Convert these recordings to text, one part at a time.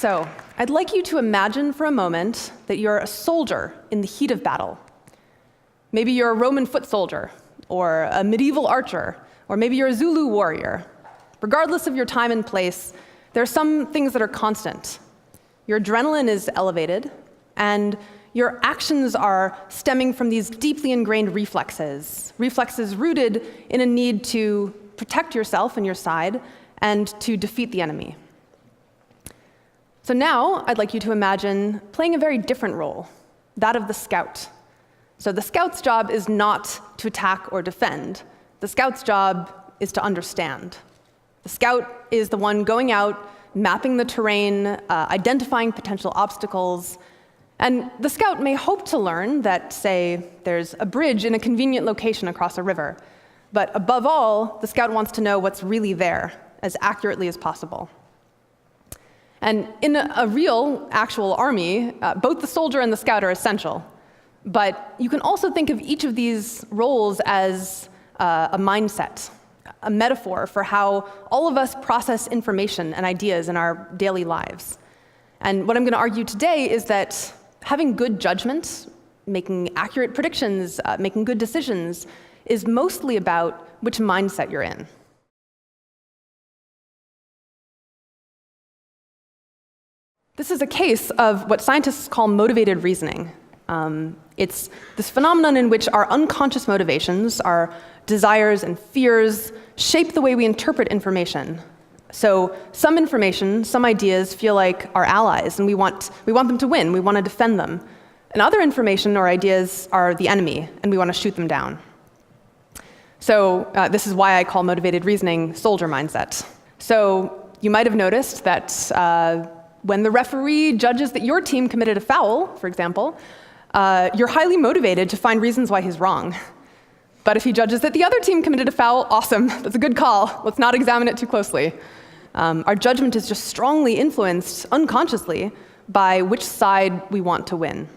So, I'd like you to imagine for a moment that you're a soldier in the heat of battle. Maybe you're a Roman foot soldier, or a medieval archer, or maybe you're a Zulu warrior. Regardless of your time and place, there are some things that are constant. Your adrenaline is elevated, and your actions are stemming from these deeply ingrained reflexes rooted in a need to protect yourself and your side and to defeat the enemy. So now I'd like you to imagine playing a very different role, that of the scout. So the scout's job is not to attack or defend. The scout's job is to understand. The scout is the one going out, mapping the terrain, identifying potential obstacles. And the scout may hope to learn that, say, there's a bridge in a convenient location across a river. But above all, the scout wants to know what's really there, as accurately as possible. And in a real, actual army, both the soldier and the scout are essential. But you can also think of each of these roles as a mindset, a metaphor for how all of us process information and ideas in our daily lives. And what I'm going to argue today is that having good judgment, making accurate predictions, making good decisions, is mostly about which mindset you're in. This is a case of what scientists call motivated reasoning. It's this phenomenon in which our unconscious motivations, our desires and fears, shape the way we interpret information. So some information, some ideas feel like our allies, and we want them to win, we want to defend them. And other information or ideas are the enemy, and we want to shoot them down. So this is why I call motivated reasoning soldier mindset. So you might have noticed that when the referee judges that your team committed a foul, for example, you're highly motivated to find reasons why he's wrong. But if he judges that the other team committed a foul, awesome, that's a good call. Let's not examine it too closely. Our judgment is just strongly influenced, unconsciously, by which side we want to win.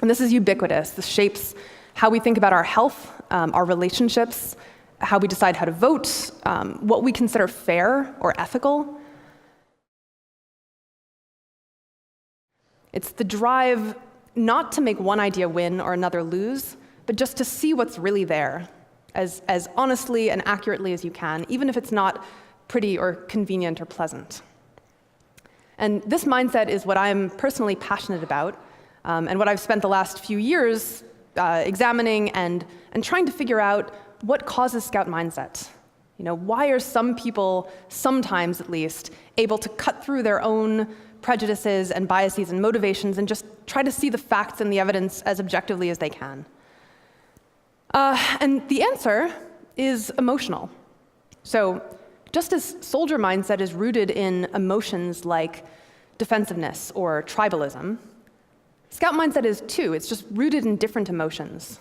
And this is ubiquitous. This shapes how we think about our health, our relationships, how we decide how to vote, what we consider fair or ethical. It's the drive not to make one idea win or another lose, but just to see what's really there, as honestly and accurately as you can, even if it's not pretty or convenient or pleasant. And this mindset is what I'm personally passionate about, and what I've spent the last few years examining and trying to figure out what causes scout mindset. You know, why are some people, sometimes at least, able to cut through their own prejudices and biases and motivations and just try to see the facts and the evidence as objectively as they can? And the answer is emotional. So just as soldier mindset is rooted in emotions like defensiveness or tribalism, scout mindset is too. It's just rooted in different emotions.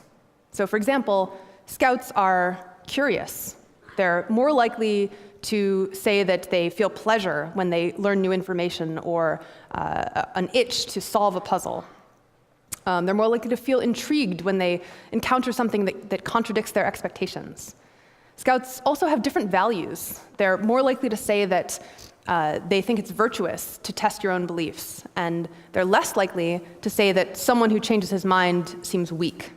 So for example, scouts are curious. They're more likely to say that they feel pleasure when they learn new information or an itch to solve a puzzle. They're more likely to feel intrigued when they encounter something that contradicts their expectations. Scouts also have different values. They're more likely to say that they think it's virtuous to test your own beliefs, and they're less likely to say that someone who changes his mind seems weak.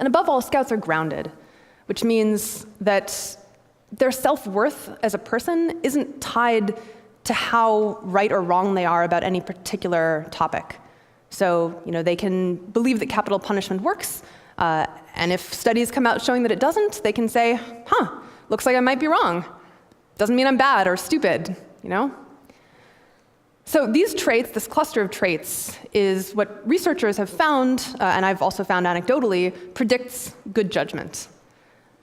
And above all, scouts are grounded, which means that their self-worth as a person isn't tied to how right or wrong they are about any particular topic. So, you know, they can believe that capital punishment works, and if studies come out showing that it doesn't, they can say, looks like I might be wrong. Doesn't mean I'm bad or stupid, you know? So these traits, this cluster of traits, is what researchers have found, and I've also found anecdotally, predicts good judgment.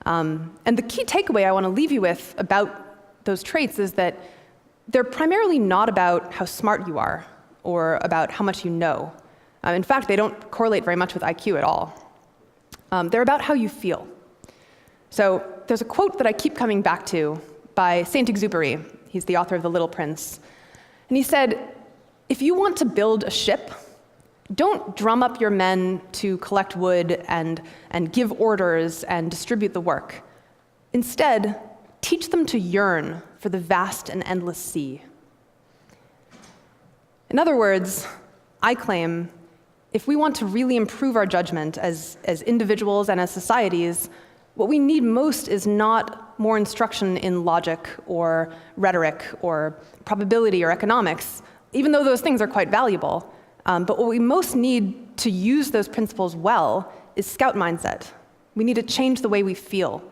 And the key takeaway I want to leave you with about those traits is that they're primarily not about how smart you are or about how much you know. In fact, they don't correlate very much with IQ at all. They're about how you feel. So there's a quote that I keep coming back to by Saint-Exupéry. He's the author of The Little Prince. And he said, if you want to build a ship, don't drum up your men to collect wood and give orders and distribute the work. Instead, teach them to yearn for the vast and endless sea. In other words, I claim if we want to really improve our judgment as individuals and as societies, what we need most is not more instruction in logic or rhetoric or probability or economics, even though those things are quite valuable. But what we most need to use those principles well is scout mindset. We need to change the way we feel.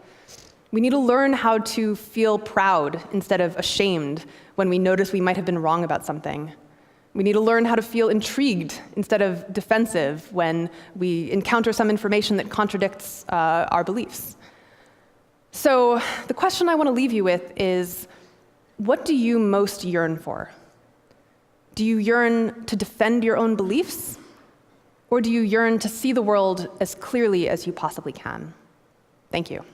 We need to learn how to feel proud instead of ashamed when we notice we might have been wrong about something. We need to learn how to feel intrigued instead of defensive when we encounter some information that contradicts our beliefs. So the question I want to leave you with is, what do you most yearn for? Do you yearn to defend your own beliefs? Or do you yearn to see the world as clearly as you possibly can? Thank you.